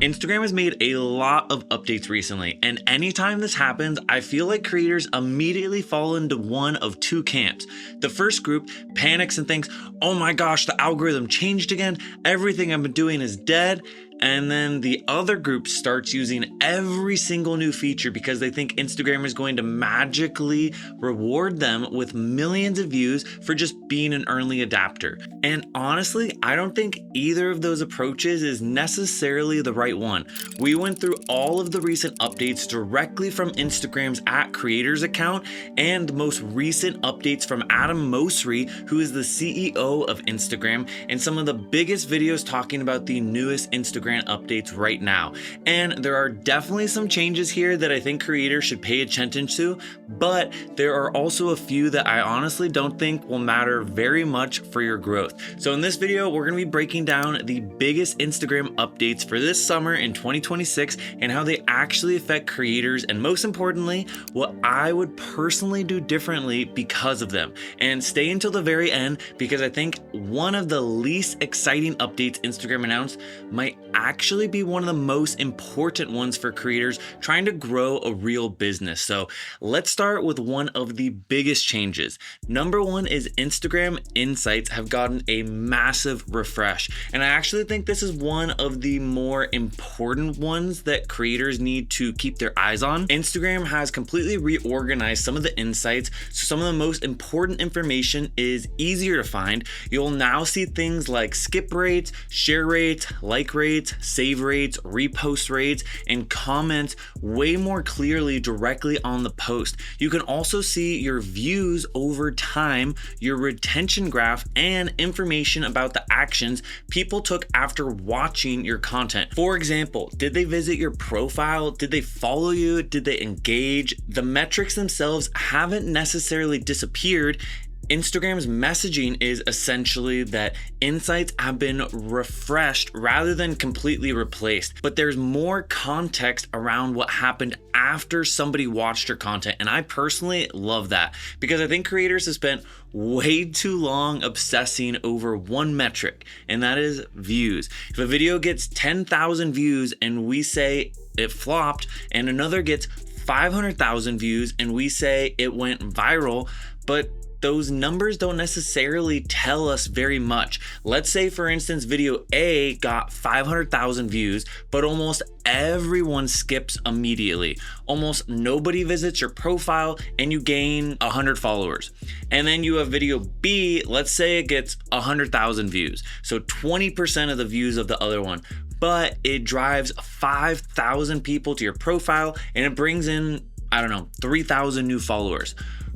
Instagram has made a lot of updates recently, and anytime this happens, I feel like creators immediately fall into one of two camps. The first group panics and thinks, oh my gosh, the algorithm changed again, everything I've been doing is dead. And then the other group starts using every single new feature because they think Instagram is going to magically reward them with millions of views for just being an early adapter. And honestly, I don't think either of those approaches is necessarily the right one. We went through all of the recent updates directly from Instagram's @creators account and the most recent updates from Adam Mosseri, who is the CEO of Instagram, and some of the biggest videos talking about the newest Instagram updates right now. And there are definitely some changes here that I think creators should pay attention to, but there are also a few that I honestly don't think will matter very much for your growth. So in this video, we're going to be breaking down the biggest Instagram updates for this summer in 2026 and how they actually affect creators, and most importantly, what I would personally do differently because of them. And stay until the very end because I think one of the least exciting updates Instagram announced might actually be one of the most important ones for creators trying to grow a real business. So let's start with one of the biggest changes. Number one is Instagram Insights have gotten a massive refresh. And I actually think this is one of the more important ones that creators need to keep their eyes on. Instagram has completely reorganized some of the insights, so some of the most important information is easier to find. You'll now see things like skip rates, share rates, like rates, save rates, repost rates, and comments way more clearly directly on the post. You can also see your views over time, your retention graph, and information about the actions people took after watching your content. For example, did they visit your profile? Did they follow you? Did they engage? The metrics themselves haven't necessarily disappeared. Instagram's messaging is essentially that insights have been refreshed rather than completely replaced, but there's more context around what happened after somebody watched your content. And I personally love that because I think creators have spent way too long obsessing over one metric, and that is views. If a video gets 10,000 views and we say it flopped, and another gets 500,000 views and we say it went viral, but those numbers don't necessarily tell us very much. Let's say, for instance, video A got 500,000 views, but almost everyone skips immediately. Almost nobody visits your profile and you gain 100 followers. And then you have video B, let's say it gets 100,000 views. So 20% of the views of the other one, but it drives 5,000 people to your profile and it brings in, 3,000 new followers.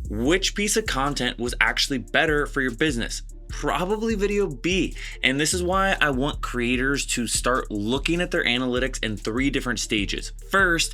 Which piece of content was actually better for your business? Probably video B. And this is why I want creators to start looking at their analytics in 3 different stages. First,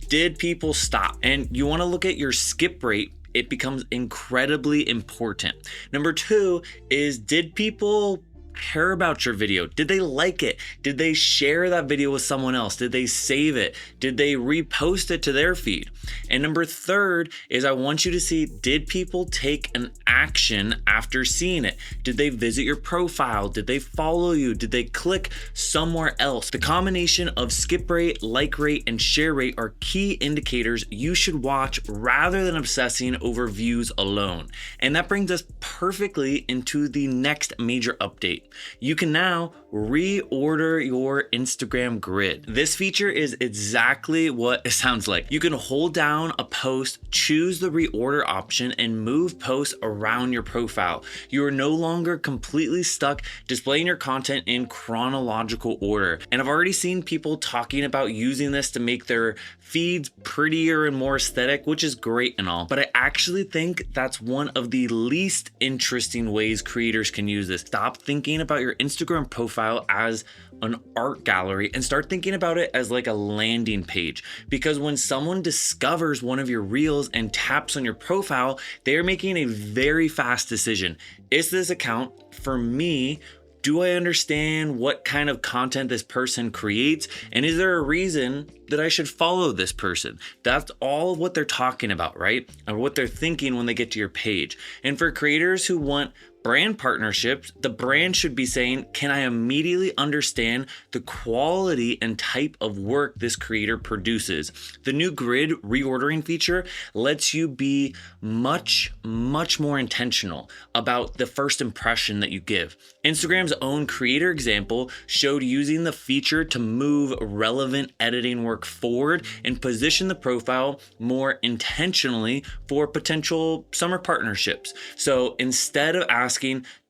did people stop? And you want to look at your skip rate. It becomes incredibly important. Number 2 is, did people care about your video? Did they like it? Did they share that video with someone else? Did they save it? Did they repost it to their feed? And number 3 is, I want you to see, did people take an action after seeing it? Did they visit your profile? Did they follow you? Did they click somewhere else? The combination of skip rate, like rate, and share rate are key indicators you should watch rather than obsessing over views alone. And that brings us perfectly into the next major update. You can now reorder your Instagram grid. This feature is exactly what it sounds like. You can hold down a post, choose the reorder option, and move posts around your profile. You are no longer completely stuck displaying your content in chronological order. And I've already seen people talking about using this to make their feeds prettier and more aesthetic, which is great and all, but I actually think that's one of the least interesting ways creators can use this. Stop thinking about your Instagram profile as an art gallery and start thinking about it as like a landing page. Because when someone discovers one of your reels and taps on your profile, they're making a very fast decision. Is this account for me? Do I understand what kind of content this person creates? And is there a reason that I should follow this person? That's all of what they're talking about, right? And what they're thinking when they get to your page. And for creators who want Brand partnerships, the brand should be saying, can I immediately understand the quality and type of work this creator produces? The new grid reordering feature lets you be much more intentional about the first impression that you give. Instagram's own creator example showed using the feature to move relevant editing work forward and position the profile more intentionally for potential summer partnerships. So instead of asking,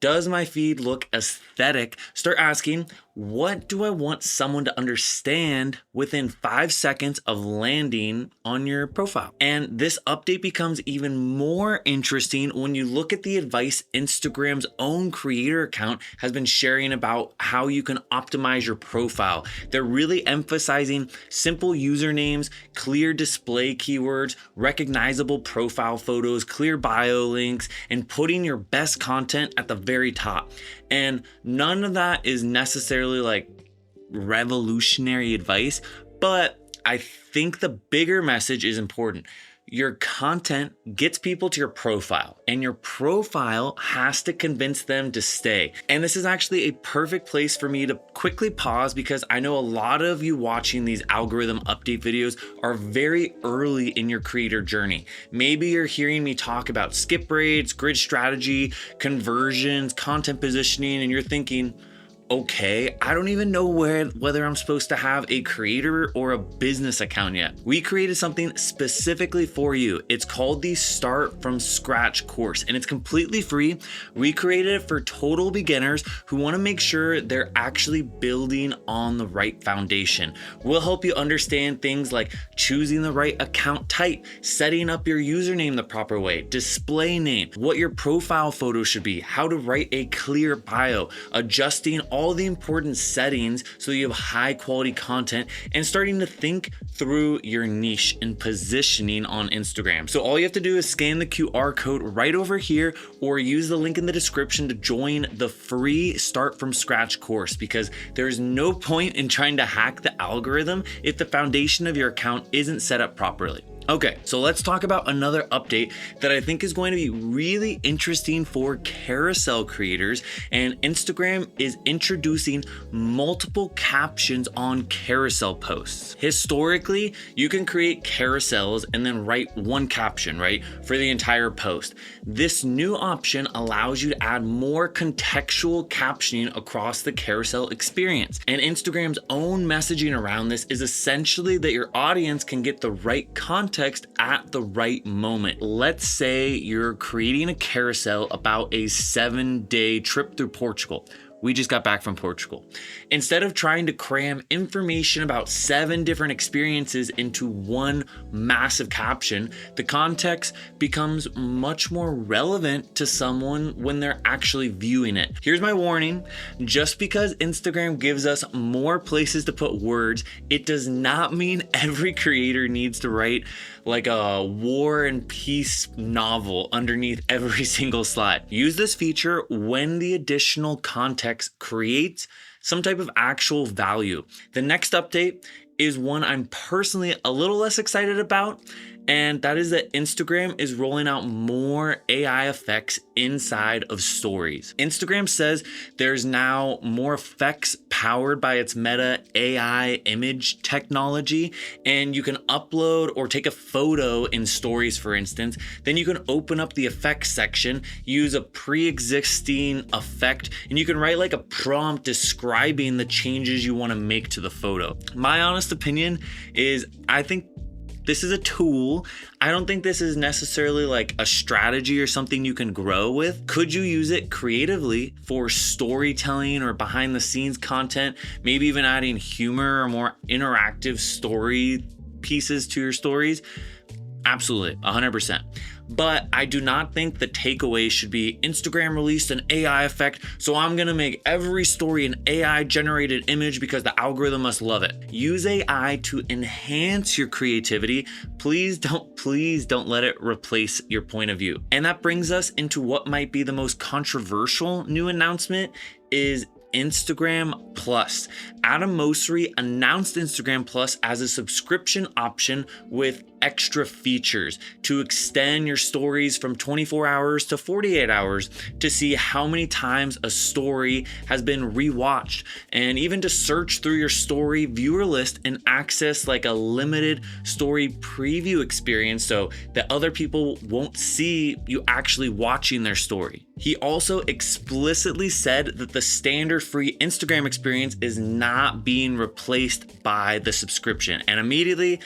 does my feed look aesthetic? Start asking, what do I want someone to understand within 5 seconds of landing on your profile? And this update becomes even more interesting when you look at the advice Instagram's own creator account has been sharing about how you can optimize your profile. They're really emphasizing simple usernames, clear display keywords, recognizable profile photos, clear bio links, and putting your best content at the very top. And none of that is necessarily like revolutionary advice, but I think the bigger message is important. Your content gets people to your profile, and your profile has to convince them to stay. And this is actually a perfect place for me to quickly pause, because I know a lot of you watching these algorithm update videos are very early in your creator journey. Maybe you're hearing me talk about skip rates, grid strategy, conversions, content positioning, and you're thinking, okay, I don't even know whether I'm supposed to have a creator or a business account yet. We created something specifically for you. It's called the Start From Scratch course, and it's completely free. We created it for total beginners who want to make sure they're actually building on the right foundation. We'll help you understand things like choosing the right account type, setting up your username the proper way, display name, what your profile photo should be, how to write a clear bio, adjusting all the important settings so you have high quality content, and starting to think through your niche and positioning on Instagram. So all you have to do is scan the QR code right over here, or use the link in the description to join the free Start From Scratch course, because there's no point in trying to hack the algorithm if the foundation of your account isn't set up properly. Okay, so let's talk about another update that I think is going to be really interesting for carousel creators. And Instagram is introducing multiple captions on carousel posts. Historically, you can create carousels and then write one caption, right, for the entire post. This new option allows you to add more contextual captioning across the carousel experience. And Instagram's own messaging around this is essentially that your audience can get the right context at the right moment. Let's say you're creating a carousel about a 7-day trip through Portugal. We just got back from Portugal. Instead of trying to cram information about 7 different experiences into one massive caption, the context becomes much more relevant to someone when they're actually viewing it. Here's my warning. Just because Instagram gives us more places to put words, it does not mean every creator needs to write like a war and peace novel underneath every single slide. Use this feature when the additional context creates some type of actual value. The next update is one I'm personally a little less excited about, and that is that Instagram is rolling out more AI effects inside of stories. Instagram says there's now more effects powered by its Meta AI image technology, and you can upload or take a photo in stories, for instance. Then you can open up the effects section, use a pre-existing effect, and you can write like a prompt describing the changes you want to make to the photo. My honest opinion is I think this is a tool. I don't think this is necessarily like a strategy or something you can grow with. Could you use it creatively for storytelling or behind the scenes content, maybe even adding humor or more interactive story pieces to your stories? Absolutely, 100%. But I do not think the takeaway should be Instagram released an AI effect, so I'm gonna make every story an AI generated image because the algorithm must love it. Use AI to enhance your creativity. Please don't let it replace your point of view. And that brings us into what might be the most controversial new announcement is Instagram Plus. Adam Mosseri announced Instagram Plus as a subscription option with extra features to extend your stories from 24 hours to 48 hours to see how many times a story has been rewatched, and even to search through your story viewer list and access like a limited story preview experience so that other people won't see you actually watching their story. He also explicitly said that the standard free Instagram experience is not being replaced by the subscription. And immediately,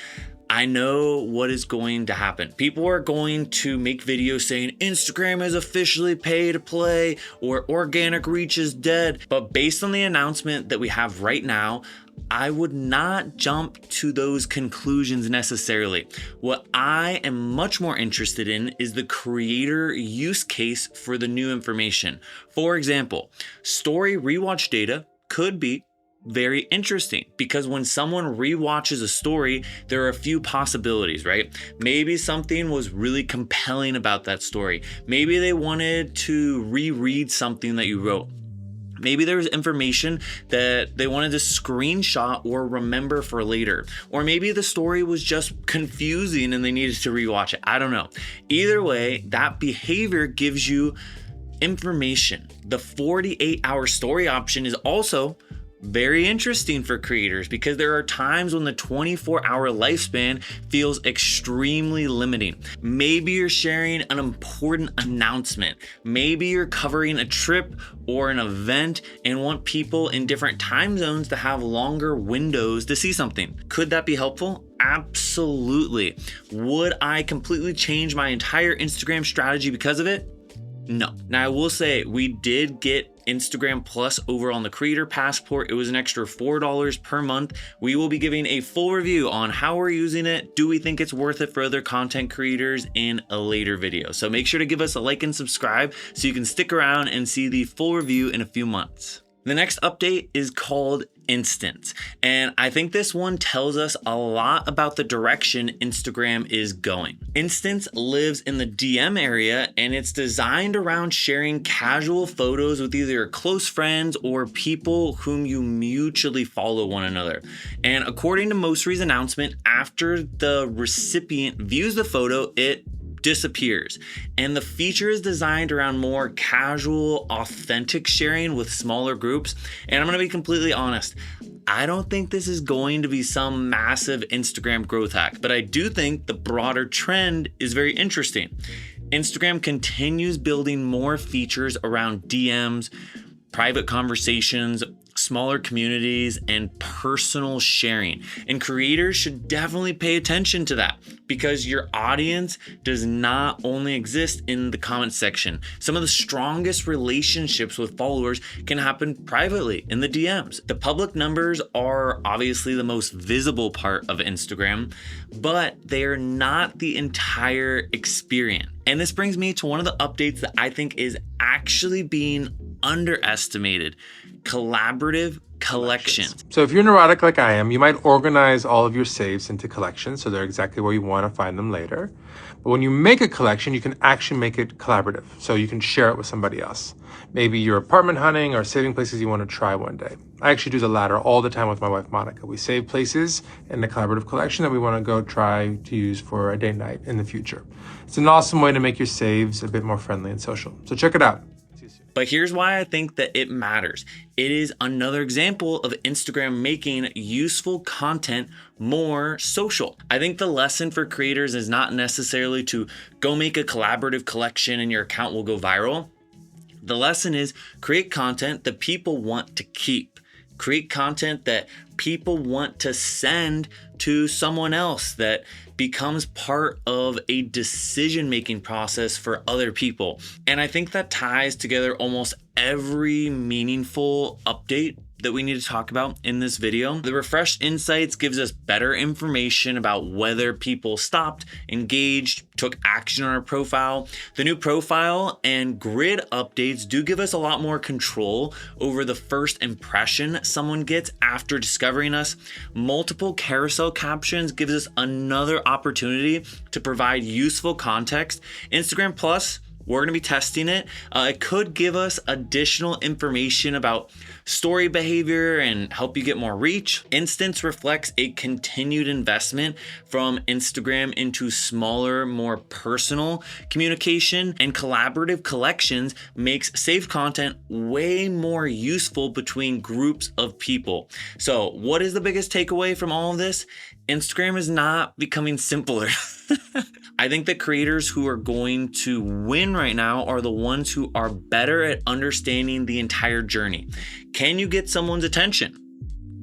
I know what is going to happen. People are going to make videos saying Instagram is officially pay to play or organic reach is dead. But based on the announcement that we have right now, I would not jump to those conclusions necessarily. What I am much more interested in is the creator use case for the new information. For example, story rewatch data could be very interesting because when someone rewatches a story, there are a few possibilities, right? Maybe something was really compelling about that story. Maybe they wanted to reread something that you wrote. Maybe there was information that they wanted to screenshot or remember for later. Or maybe the story was just confusing and they needed to rewatch it. I don't know. Either way, that behavior gives you information. The 48-hour story option is also very interesting for creators because there are times when the 24-hour lifespan feels extremely limiting. Maybe you're sharing an important announcement. Maybe you're covering a trip or an event and want people in different time zones to have longer windows to see something. Could that be helpful? Absolutely. Would I completely change my entire Instagram strategy because of it? No. Now I will say we did get Instagram Plus over on the Creator Passport. It was an extra $4 per month. We will be giving a full review on how we're using it. Do we think it's worth it for other content creators in a later video? So make sure to give us a like and subscribe so you can stick around and see the full review in a few months. The next update is called Instants, and I think this one tells us a lot about the direction Instagram is going. Instants lives in the DM area, and it's designed around sharing casual photos with either your close friends or people whom you mutually follow one another. And according to Mosseri's announcement, after the recipient views the photo, it disappears. And the feature is designed around more casual, authentic sharing with smaller groups. And I'm going to be completely honest, I don't think this is going to be some massive Instagram growth hack, but I do think the broader trend is very interesting. Instagram continues building more features around DMs, private conversations, smaller communities, and personal sharing. And creators should definitely pay attention to that because your audience does not only exist in the comment section. Some of the strongest relationships with followers can happen privately in the DMs. The public numbers are obviously the most visible part of Instagram, but they are not the entire experience. And this brings me to one of the updates that I think is actually being underestimated: collaborative collections. So if you're neurotic like I am, you might organize all of your saves into collections so they're exactly where you want to find them later. But when you make a collection, you can actually make it collaborative, so you can share it with somebody else. Maybe you're apartment hunting or saving places you want to try one day. I actually do the latter all the time with my wife, Monica. We save places in the collaborative collection that we want to go try to use for a date night in the future. It's an awesome way to make your saves a bit more friendly and social. So check it out. But here's why I think that it matters. It is another example of Instagram making useful content more social. I think the lesson for creators is not necessarily to go make a collaborative collection and your account will go viral. The lesson is create content that people want to keep. Create content that people want to send to someone else, that becomes part of a decision-making process for other people. And I think that ties together almost every meaningful update that we need to talk about in this video. The refreshed insights gives us better information about whether people stopped, engaged, took action on our profile. The new profile and grid updates do give us a lot more control over the first impression someone gets after discovering us. Multiple carousel captions gives us another opportunity to provide useful context. Instagram Plus We're gonna be testing it. It could give us additional information about story behavior and help you get more reach. Instance reflects a continued investment from Instagram into smaller, more personal communication, and collaborative collections makes saved content way more useful between groups of people. So what is the biggest takeaway from all of this? Instagram is not becoming simpler. I think the creators who are going to win right now are the ones who are better at understanding the entire journey. Can you get someone's attention?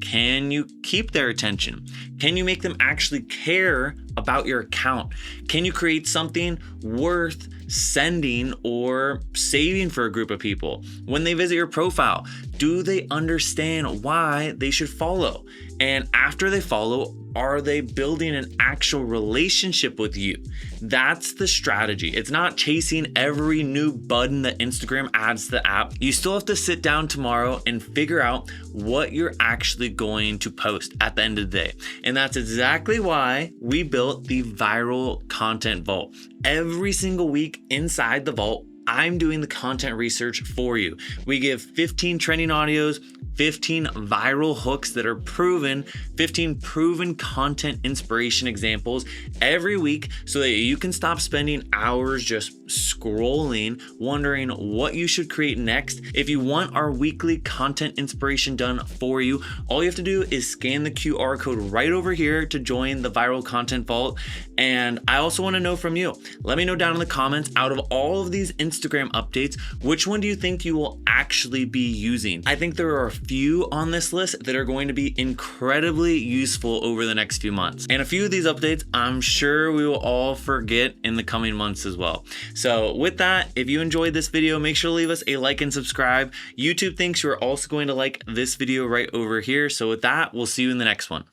Can you keep their attention? Can you make them actually care about your account? Can you create something worth sending or saving for a group of people? When they visit your profile, do they understand why they should follow? And after they follow, are they building an actual relationship with you? That's the strategy. It's not chasing every new button that Instagram adds to the app. You still have to sit down tomorrow and figure out what you're actually going to post at the end of the day. And that's exactly why we built the Viral Content Vault. Every single week inside the vault, I'm doing the content research for you. We give 15 trending audios, 15 viral hooks that are proven, 15 proven content inspiration examples every week so that you can stop spending hours just scrolling, wondering what you should create next. If you want our weekly content inspiration done for you, all you have to do is scan the QR code right over here to join the Viral Content Vault. And I also want to know from you. Let me know down in the comments, out of all of these Instagram updates, which one do you think you will actually be using? I think there are a few on this list that are going to be incredibly useful over the next few months. And a few of these updates, I'm sure we will all forget in the coming months as well. So with that, if you enjoyed this video, make sure to leave us a like and subscribe. YouTube thinks you're also going to like this video right over here. So with that, we'll see you in the next one.